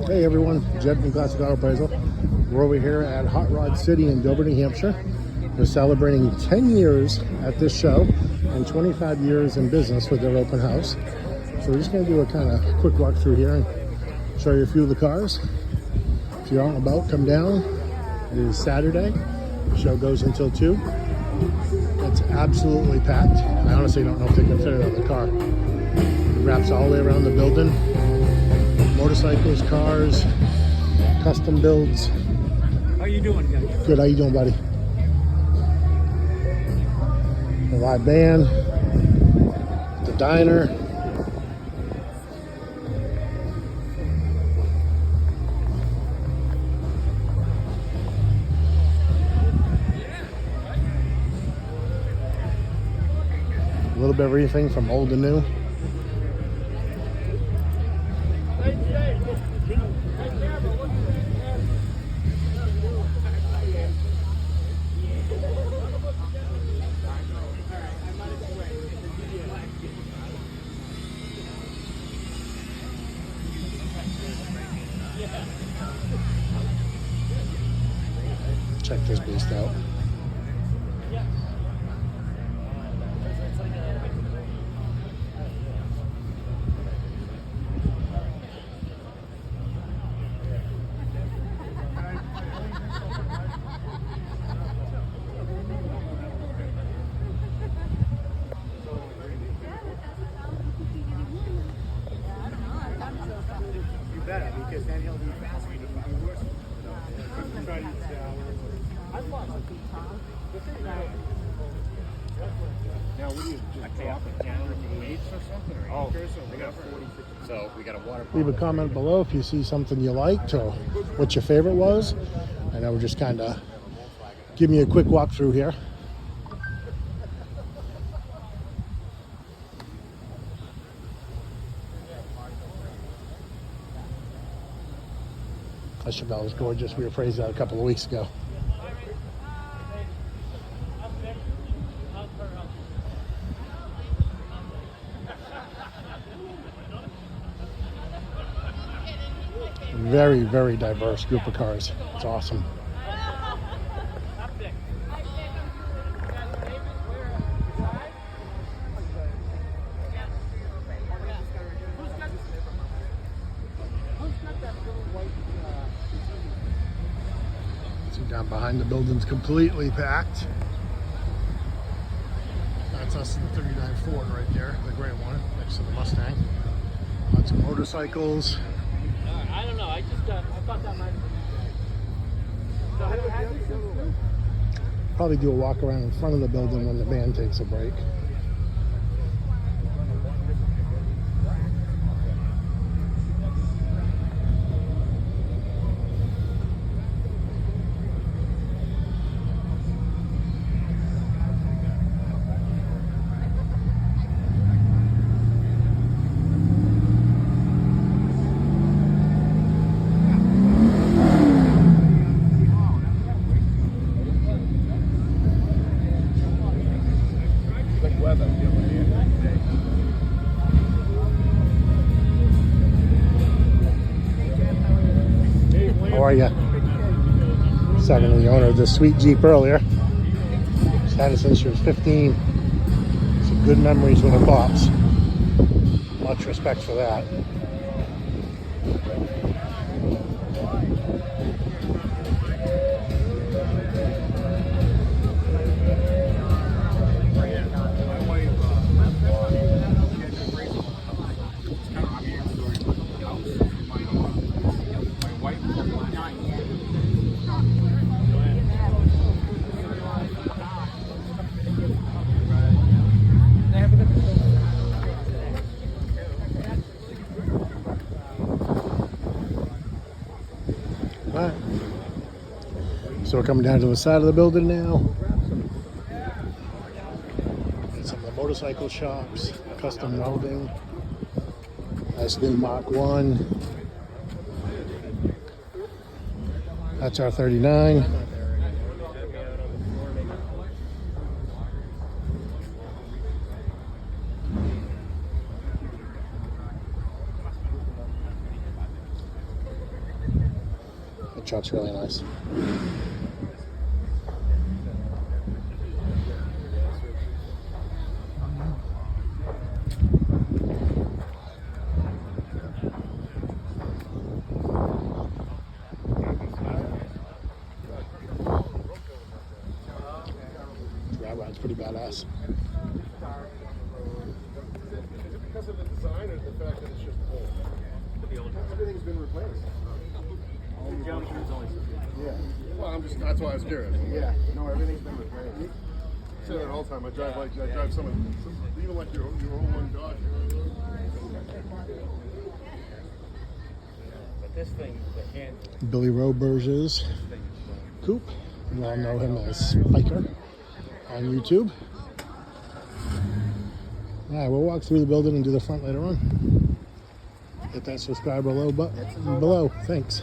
Hey everyone, Jed from Classic Auto Appraisal. We're over here at Hot Rod City in Dover, New Hampshire. They're celebrating 10 years at this show and 25 years in business with their open house. So we're just going to do a kind of quick walk through here and show you a few of the cars. If you're out and about, come down. It is Saturday. The show goes until 2. It's absolutely packed. I honestly don't know if they can fit another car. It wraps all the way around the building. Motorcycles, cars, custom builds. How you doing, guys? Good, how you doing, buddy? The live band, the diner. A little bit of everything from old to new. Check this beast out. You better, because then he'll be faster. Now, what do you just drop it down to weights or something, or acres, or we got 40, 50. So we got a water pump. Leave a comment below if you see something you liked or what your favorite was. And I would just kind of give me a quick walk through here. That Chevelle is gorgeous. We appraised that a couple of weeks ago. Very, very diverse group of cars. It's awesome. See, down behind the building's completely packed. That's us in the 39 Ford right there, the gray one, next to the Mustang. Lots of motorcycles. I don't know. I thought that might have been. Probably do a walk around in front of the building when the band takes a break. How are you? Talking to the owner of this sweet Jeep earlier. She's had it since she was 15. Some good memories when it pops. Much respect for that. Alright. So we're coming down to the side of the building now. Got some of the motorcycle shops, custom welding. Nice new Mach 1. That's our 39. truck's really nice. That ride's pretty badass. Is it because of the design or the fact that it's just old? Everything's been replaced. Yeah. Well, that's why I was curious. Yeah. No, everything's been replaced. I say that all the time. I drive some even like your old one Dodge. But this thing, the hand. Billy Roberge's coupe. You all know him as Spiker on YouTube. All right, we'll walk through the building and do the front later on. Hit that subscribe below button below. Thanks.